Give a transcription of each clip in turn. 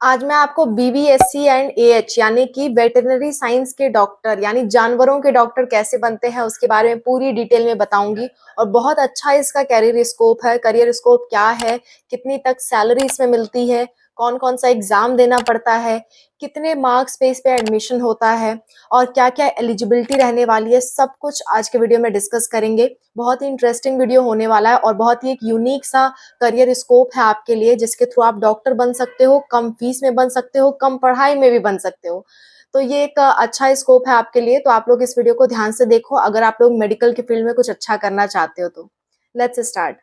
आज मैं आपको बीवीएससी एंड एएच यानी कि वेटरनरी साइंस के डॉक्टर यानी जानवरों के डॉक्टर कैसे बनते हैं उसके बारे में पूरी डिटेल में बताऊंगी। और बहुत अच्छा इसका करियर स्कोप क्या है, कितनी तक सैलरी इसमें मिलती है, कौन कौन सा एग्जाम देना पड़ता है, कितने मार्क्स पे इस पे एडमिशन होता है और क्या क्या एलिजिबिलिटी रहने वाली है, सब कुछ आज के वीडियो में डिस्कस करेंगे। बहुत ही इंटरेस्टिंग वीडियो होने वाला है और बहुत ही एक यूनिक सा करियर स्कोप है आपके लिए, जिसके थ्रू आप डॉक्टर बन सकते हो, कम फीस में बन सकते हो, कम पढ़ाई में भी बन सकते हो। तो ये एक अच्छा स्कोप है आपके लिए। तो आप लोग इस वीडियो को ध्यान से देखो अगर आप लोग मेडिकल के फील्ड में कुछ अच्छा करना चाहते हो तो। Let's start.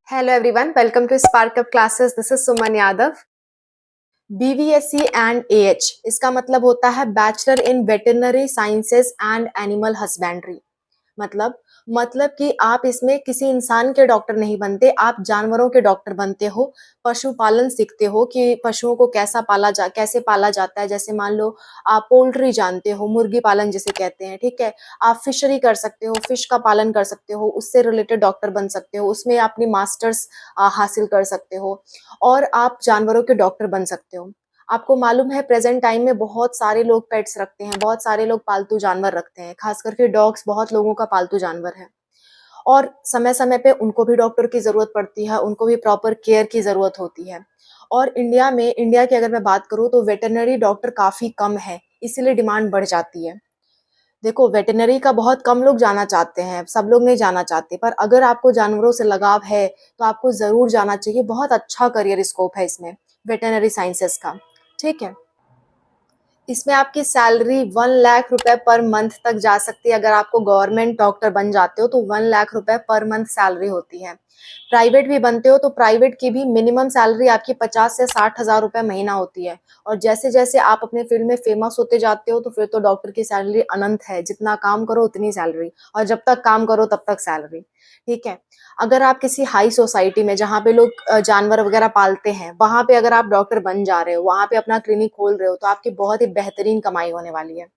Hello everyone, welcome to spark up classes. This is Suman Yadav. BVSc and AH इसका मतलब होता है bachelor in veterinary sciences and animal husbandry. मतलब कि आप इसमें किसी इंसान के डॉक्टर नहीं बनते, आप जानवरों के डॉक्टर बनते हो। पशुपालन सीखते हो कि पशुओं को कैसे पाला जाता है। जैसे मान लो आप पोल्ट्री जानते हो, मुर्गी पालन जिसे कहते हैं, ठीक है। आप फिशरी कर सकते हो, फिश का पालन कर सकते हो, उससे रिलेटेड डॉक्टर बन सकते हो, उसमें अपनी मास्टर्स हासिल कर सकते हो और आप जानवरों के डॉक्टर बन सकते हो। आपको मालूम है प्रेजेंट टाइम में बहुत सारे लोग पेट्स रखते हैं, बहुत सारे लोग पालतू जानवर रखते हैं, खास करके डॉग्स बहुत लोगों का पालतू जानवर है। और समय समय पे उनको भी डॉक्टर की जरूरत पड़ती है, उनको भी प्रॉपर केयर की जरूरत होती है। और इंडिया की अगर मैं बात करूँ तो वेटरनरी डॉक्टर काफी कम है, इसीलिए डिमांड बढ़ जाती है। देखो, वेटरनरी का बहुत कम लोग जाना चाहते हैं, सब लोग नहीं जाना चाहते, पर अगर आपको जानवरों से लगाव है तो आपको जरूर जाना चाहिए। बहुत अच्छा करियर स्कोप है इसमें, वेटरनरी साइंसेस का, ठीक है। इसमें आपकी सैलरी 1 लाख रुपए पर मंथ तक जा सकती है। अगर आपको गवर्नमेंट डॉक्टर बन जाते हो तो 1 लाख रुपए पर मंथ सैलरी होती है। प्राइवेट भी बनते हो तो प्राइवेट की भी मिनिमम सैलरी आपकी 50 से 60 हजार रुपए महीना होती है। और जैसे जैसे आप अपने फील्ड में फेमस होते जाते हो तो फिर तो डॉक्टर की सैलरी अनंत है, जितना काम करो उतनी सैलरी, और जब तक काम करो तब तक सैलरी, ठीक है। अगर आप किसी हाई सोसाइटी में जहाँ पे लोग जानवर वगैरह पालते हैं, वहां पे अगर आप डॉक्टर बन जा रहे हो, वहां पे अपना क्लिनिक खोल रहे हो, तो आपकी बहुत ही बेहतरीन कमाई होने वाली है।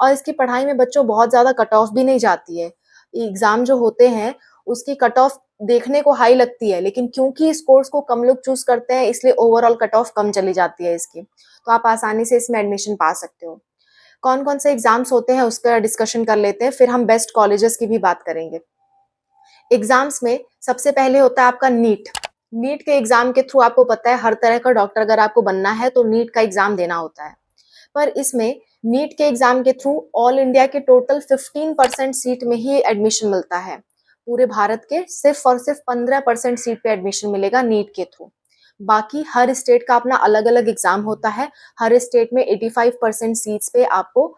और इसकी पढ़ाई में बच्चों बहुत ज्यादा कट ऑफ भी नहीं जाती है। एग्जाम जो होते हैं उसकी कट ऑफ देखने को हाई लगती है, लेकिन क्योंकि इस कोर्स को कम लोग चूज करते हैं इसलिए ओवरऑल कट ऑफ कम चली जाती है इसकी। तो आप आसानी से इसमें एडमिशन पा सकते हो। कौन कौन से एग्जाम्स होते हैं उसका डिस्कशन कर लेते हैं, फिर हम बेस्ट कॉलेजेस की भी बात करेंगे। एग्जाम्स में सबसे पहले होता है आपका नीट। नीट के एग्जाम के थ्रू आपको पता है हर तरह का डॉक्टर अगर आपको बनना है तो नीट का एग्जाम देना होता है। पर इसमें नीट के एग्जाम के थ्रू ऑल इंडिया के टोटल 15% सीट में ही एडमिशन मिलता है। पूरे भारत के सिर्फ और सिर्फ 15% सीट पे एडमिशन मिलेगा नीट के थ्रू। बाकी हर स्टेट का अपना अलग अलग एग्जाम होता है। हर स्टेट में 85% सीट्स पे आपको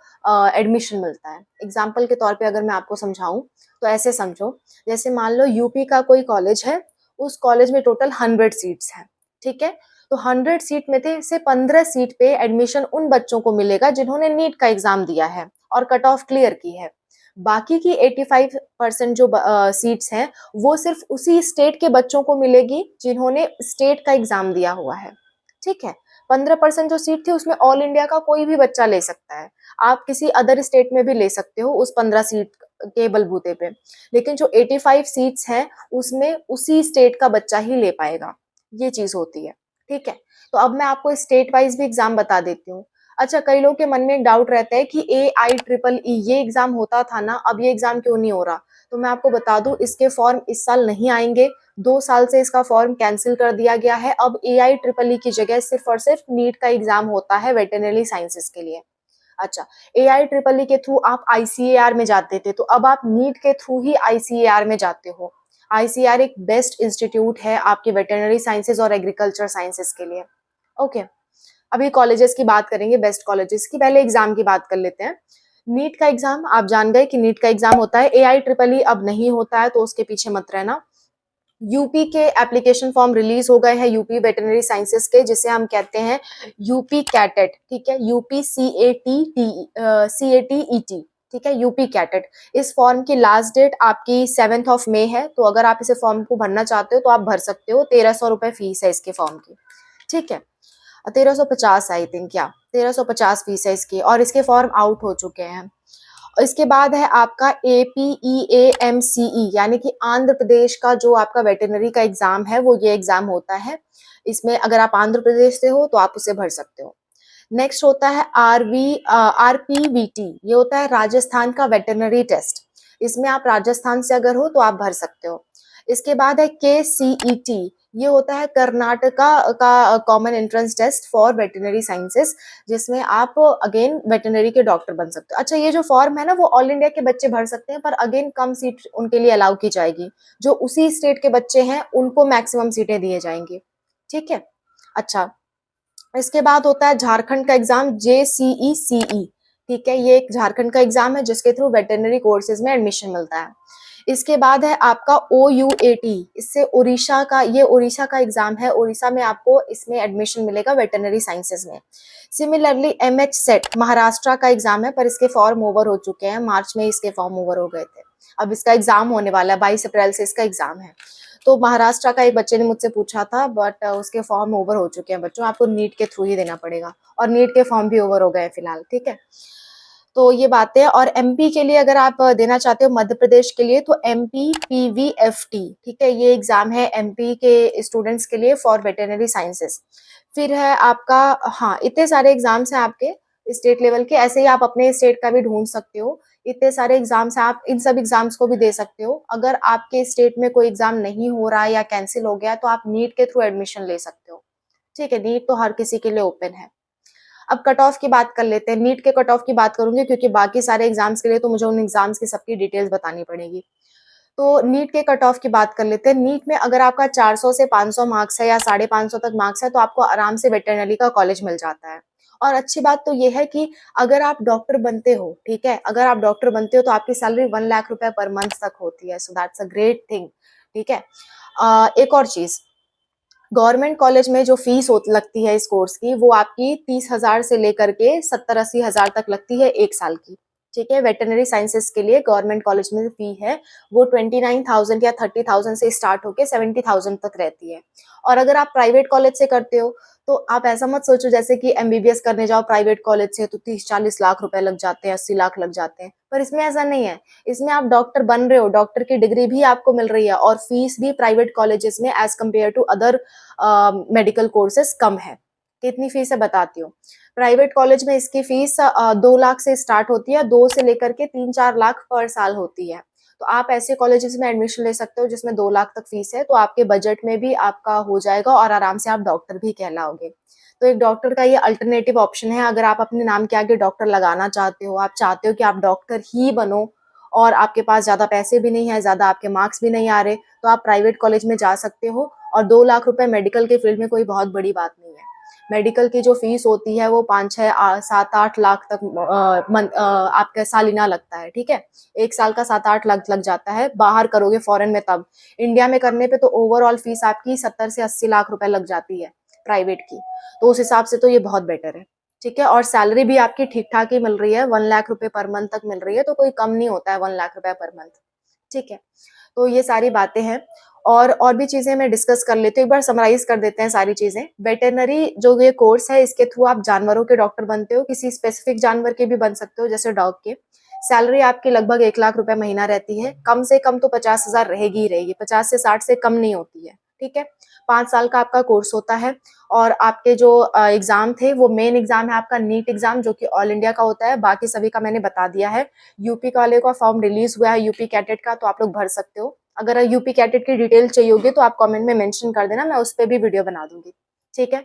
एडमिशन मिलता है। एग्जाम्पल के तौर पे अगर मैं आपको समझाऊं तो ऐसे समझो, जैसे मान लो यूपी का कोई कॉलेज है, उस कॉलेज में टोटल 100 सीट्स हैं, ठीक है। तो 100 सीट में से 15 सीट पे एडमिशन उन बच्चों को मिलेगा जिन्होंने नीट का एग्जाम दिया है और कट ऑफ क्लियर की है। बाकी की 85% जो सीट्स हैं वो सिर्फ उसी स्टेट के बच्चों को मिलेगी जिन्होंने स्टेट का एग्जाम दिया हुआ है, ठीक है। 15% जो सीट थी उसमें ऑल इंडिया का कोई भी बच्चा ले सकता है। आप किसी अदर स्टेट में भी ले सकते हो उस 15 सीट के बलबूते पे, लेकिन जो 85 सीट्स हैं उसमें उसी स्टेट का बच्चा ही ले पाएगा। ये चीज होती है, ठीक है। तो अब मैं आपको स्टेट वाइज भी एग्जाम बता देती हूँ। अच्छा, कई लोगों के मन में एक डाउट रहता है कि AIEEE ये एग्जाम होता था ना, अब ये एग्जाम क्यों नहीं हो रहा। तो मैं आपको बता दूं, इसके फॉर्म इस साल नहीं आएंगे। 2 साल से इसका फॉर्म कैंसिल कर दिया गया है। अब AIEEE की जगह सिर्फ और सिर्फ नीट का एग्जाम होता है वेटरनरी साइंसेस के लिए। अच्छा, AIEEE के थ्रू आप ICAR में जाते थे, तो अब आप नीट के थ्रू ही ICAR में जाते हो। ICAR एक बेस्ट इंस्टीट्यूट है आपके वेटरनरी साइंसेज और एग्रीकल्चर साइंसेज के लिए, ओके। अभी कॉलेजेस की बात करेंगे, बेस्ट कॉलेजेस की। पहले एग्जाम की बात कर लेते हैं। नीट का एग्जाम आप जान गए कि नीट का एग्जाम होता है। AIEEE अब नहीं होता है तो उसके पीछे मत रहना। यूपी के एप्लीकेशन फॉर्म रिलीज हो गए हैं, यूपी वेटरनरी साइंसेस के, जिसे हम कहते हैं यूपी कैटेट, ठीक है। यूपी CATET, ठीक है, यूपी कैटेट। इस फॉर्म की लास्ट डेट आपकी 7 मई है। तो अगर आप इसे फॉर्म को भरना चाहते हो तो आप भर सकते हो। 1300 रुपए फीस है इसके फॉर्म की, ठीक है। 1350 आई थिंक, या 1350 फीस है इसकी, और इसके फॉर्म आउट हो चुके हैं। इसके बाद है आपका APEAMCE यानी कि आंध्र प्रदेश का जो आपका वेटरनरी का एग्जाम है वो ये एग्जाम होता है। इसमें अगर आप आंध्र प्रदेश से हो तो आप उसे भर सकते हो। नेक्स्ट होता है RPVT, ये होता है राजस्थान का वेटरनरी टेस्ट। इसमें आप राजस्थान से अगर हो तो आप भर सकते हो। इसके बाद है KCET, ये होता है कर्नाटका का common entrance test for veterinary sciences, जिसमें आप अगेन वेटरनरी के डॉक्टर बन सकते हो। अच्छा, ये जो फॉर्म है ना वो ऑल इंडिया के बच्चे भर सकते हैं, पर अगेन कम सीट उनके लिए अलाउ की जाएगी। जो उसी स्टेट के बच्चे हैं उनको मैक्सिमम सीटें दिए जाएंगी। ठीक है। अच्छा, इसके बाद होता है झारखंड का एग्जाम JCECE। ठीक है, ये एक झारखंड का एग्जाम है जिसके थ्रू वेटरनरी कोर्सेज में एडमिशन मिलता है। इसके बाद है आपका OUAT, इससे उड़ीसा का, ये उड़ीसा का एग्जाम है। उड़ीसा में आपको इसमें एडमिशन मिलेगा वेटरनरी साइंसेज में। सिमिलरली MHSET महाराष्ट्र का एग्जाम है, पर इसके फॉर्म ओवर हो चुके हैं, मार्च में इसके फॉर्म ओवर हो गए थे। अब इसका एग्जाम होने वाला है, 22 अप्रैल से इसका एग्जाम है। तो महाराष्ट्र का एक बच्चे ने मुझसे पूछा था, बट उसके फॉर्म ओवर हो चुके हैं बच्चों, आपको नीट के थ्रू ही देना पड़ेगा, और नीट के फॉर्म भी ओवर हो गए फिलहाल। ठीक है, तो ये बातें। और MP के लिए अगर आप देना चाहते हो, मध्य प्रदेश के लिए, तो MPPVFT, ठीक है, ये एग्जाम है MP के स्टूडेंट्स के लिए फॉर वेटरनरी साइंसेस। फिर है आपका, हाँ, इतने सारे एग्जाम्स हैं आपके स्टेट लेवल के, ऐसे ही आप अपने स्टेट का भी ढूंढ सकते हो। इतने सारे एग्जाम्स हैं, आप इन सब एग्जाम्स को भी दे सकते हो। अगर आपके स्टेट में कोई एग्जाम नहीं हो रहा है या कैंसिल हो गया तो आप नीट के थ्रू एडमिशन ले सकते हो। ठीक है, नीट तो हर किसी के लिए ओपन है। अब कट ऑफ की बात कर लेते हैं। नीट के कट ऑफ की बात करूंगी क्योंकि बाकी सारे एग्जाम्स के लिए तो मुझे उन एग्जाम्स की सबकी डिटेल्स बतानी पड़ेगी। तो नीट के कट ऑफ की बात कर लेते हैं। नीट में अगर आपका 400 से 500 मार्क्स है या 550 तक मार्क्स है तो आपको आराम से वेटरनरी का कॉलेज मिल जाता है। और अच्छी बात तो ये है कि अगर आप डॉक्टर बनते हो, ठीक है, अगर आप डॉक्टर बनते हो तो आपकी सैलरी 1 लाख रुपए पर मंथ तक होती है। So that's a great thing. ठीक है। एक और चीज, गवर्नमेंट कॉलेज में जो फीस लगती है इस कोर्स की, वो आपकी 30,000 से लेकर के 70-80 हजार तक लगती है 1 साल की। ठीक है, वेटरनरी साइंसेस के लिए गवर्नमेंट कॉलेज में फी है वो 29,000 या 30,000 से स्टार्ट होके 70,000 तक रहती है। और अगर आप प्राइवेट कॉलेज से करते हो तो आप ऐसा मत सोचो जैसे कि MBBS करने जाओ प्राइवेट कॉलेज से तो 30-40 लाख रुपए लग जाते हैं, 80 लाख लग जाते हैं, पर इसमें ऐसा नहीं है। इसमें आप डॉक्टर बन रहे हो, डॉक्टर की डिग्री भी आपको मिल रही है, और फीस भी प्राइवेट कॉलेजेस में as compare to other medical courses कम है। कितनी फीस है बताती हूँ। प्राइवेट कॉलेज में इसकी फीस 2 लाख से स्टार्ट होती है, 2 से लेकर के 3-4 लाख पर साल होती है। तो आप ऐसे कॉलेजेस में एडमिशन ले सकते हो जिसमें 2 लाख तक फीस है, तो आपके बजट में भी आपका हो जाएगा और आराम से आप डॉक्टर भी कहलाओगे। तो एक डॉक्टर का ये अल्टरनेटिव ऑप्शन है। अगर आप अपने नाम के आगे डॉक्टर लगाना चाहते हो, आप चाहते हो कि आप डॉक्टर ही बनो और आपके पास ज्यादा पैसे भी नहीं है, ज्यादा आपके मार्क्स भी नहीं आ रहे, तो आप प्राइवेट कॉलेज में जा सकते हो। और 2 लाख रुपए मेडिकल के फील्ड में कोई बहुत बड़ी बात नहीं है। मेडिकल की जो फीस होती है वो 5-6-7-8 लाख तक आपका सालिना लगता है। ठीक है, 1 साल का 7-8 लाख लग जाता है। बाहर करोगे फॉरेन में तब, इंडिया में करने पे तो ओवरऑल फीस आपकी 70 से 80 लाख रुपए लग जाती है प्राइवेट की। तो उस हिसाब से तो ये बहुत बेटर है। ठीक है, और सैलरी भी आपकी ठीक ठाक ही मिल रही है, 1 लाख रुपए पर मंथ तक मिल रही है, तो कोई कम नहीं होता है 1 लाख रुपए पर मंथ। ठीक है, तो ये सारी बातें हैं। और भी चीजें मैं डिस्कस कर लेती हूँ, एक बार समराइज कर देते हैं सारी चीजें। वेटरनरी जो ये कोर्स है इसके थ्रू आप जानवरों के डॉक्टर बनते हो, किसी स्पेसिफिक जानवर के भी बन सकते हो जैसे डॉग के। सैलरी आपकी लगभग 1 लाख रुपए महीना रहती है, कम से कम तो 50,000 रहेगी ही रहेगी, 50 से 60 से कम नहीं होती है। ठीक है, 5 साल का आपका कोर्स होता है। और आपके जो एग्जाम थे वो मेन एग्जाम है आपका नीट एग्जाम, जो कि ऑल इंडिया का होता है। बाकी सभी का मैंने बता दिया है। यूपी वाले का फॉर्म रिलीज हुआ है यूपी कैडेट का, तो आप लोग भर सकते हो। अगर यूपी कैडेट की डिटेल चाहिए होगी तो आप कमेंट में मेंशन कर देना, मैं उस पर भी वीडियो बना दूंगी। ठीक है,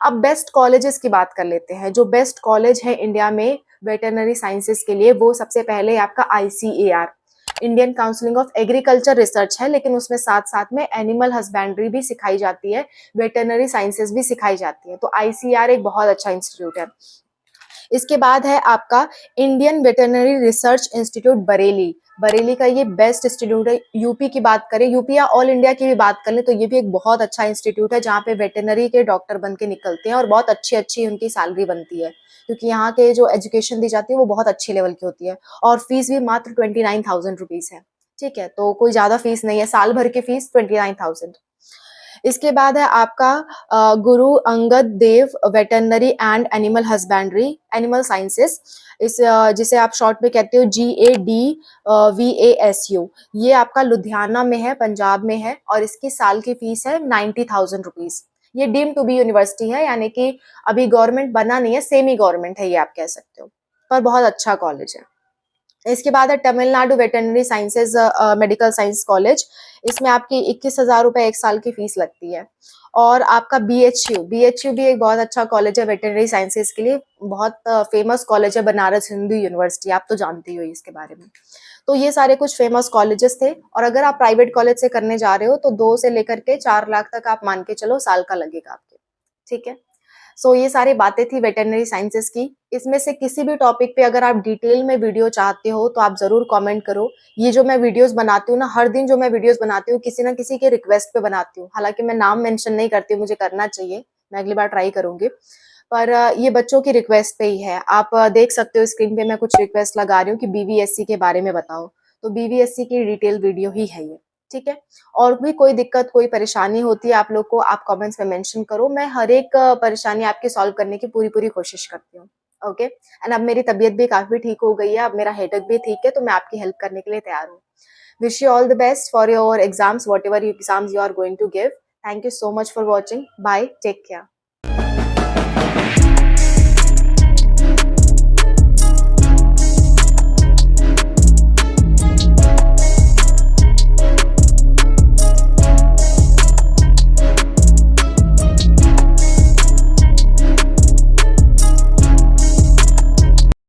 अब बेस्ट कॉलेजेस की बात कर लेते हैं। जो बेस्ट कॉलेज है इंडिया में वेटरनरी साइंसेस के लिए, वो सबसे पहले आपका ICAR, Indian counselling of agriculture research है, लेकिन उसमें साथ साथ में एनिमल हस्बेंड्री भी सिखाई जाती है, वेटरनरी साइंसेस भी सिखाई जाती है। तो ICAR एक बहुत अच्छा इंस्टीट्यूट है। इसके बाद है आपका Indian veterinary research institute Bareilly. Bareilly का ये बेस्ट इंस्टीट्यूट है। यूपी की बात करें, यूपी या ऑल इंडिया की भी बात कर लें तो ये भी एक बहुत अच्छा इंस्टीट्यूट है जहाँ पे वेटरनरी के डॉक्टर बन के निकलते हैं और बहुत अच्छी अच्छी उनकी सैलरी बनती है, क्योंकि यहाँ के जो एजुकेशन दी जाती है वो बहुत अच्छे लेवल की होती है। और फीस भी मात्र 29,000 रुपीज है। ठीक है, तो कोई ज्यादा फीस नहीं है, साल भर की फीस 29,000। इसके बाद है आपका Guru Angad Dev veterinary and animal husbandry animal sciences, जिसे आप शॉर्ट में कहते हो GADVASU। ये आपका लुधियाना में है, पंजाब में है, और इसकी साल की फीस है 90,000 रुपीज। ये डीम टू बी यूनिवर्सिटी है, यानी कि अभी गवर्नमेंट बना नहीं है, सेमी गवर्नमेंट है ये आप कह सकते हो, पर बहुत अच्छा कॉलेज है। इसके बाद है Tamil Nadu veterinary sciences medical science college. इसमें आपकी 21,000 रुपए एक साल की फीस लगती है। और आपका BHU भी एक बहुत अच्छा कॉलेज है वेटरनरी साइंसेज के लिए, बहुत फेमस कॉलेज है, बनारस हिंदू यूनिवर्सिटी, आप तो जानती हो इसके बारे में। तो ये सारे कुछ फेमस कॉलेजेस थे, और अगर आप प्राइवेट कॉलेज से करने जा रहे हो तो 2 से लेकर के 4 लाख तक आप मान के चलो साल का लगेगा आपके, ठीक है। सो ये सारी बातें थी वेटरनरी साइंसेस की। इसमें से किसी भी टॉपिक पे अगर आप डिटेल में वीडियो चाहते हो तो आप जरूर कमेंट करो। ये जो मैं वीडियोस बनाती हूँ ना, हर दिन जो मैं वीडियोस बनाती हूँ किसी ना किसी के रिक्वेस्ट पे बनाती हूँ, हालांकि मैं नाम मेंशन नहीं करती हूँ, मुझे करना चाहिए, मैं अगली बार ट्राई करूंगी, पर ये बच्चों की रिक्वेस्ट पे ही है। आप देख सकते हो स्क्रीन पे मैं कुछ रिक्वेस्ट लगा रही हूँ कि BVSC के बारे में बताओ, तो BVSC की डिटेल वीडियो ही है ये, ठीक है। और भी कोई दिक्कत, कोई परेशानी होती है आप लोग को, आप कमेंट्स में मेंशन करो, मैं हर एक परेशानी आपकी सॉल्व करने की पूरी पूरी कोशिश करती हूँ। ओके, एंड अब मेरी तबीयत भी काफी ठीक हो गई है, अब मेरा हेडेक भी ठीक है, तो मैं आपकी हेल्प करने के लिए तैयार हूँ। Wish you all the best for your exams, whatever exams you are going to give. Thank you so much for watching, bye, take care.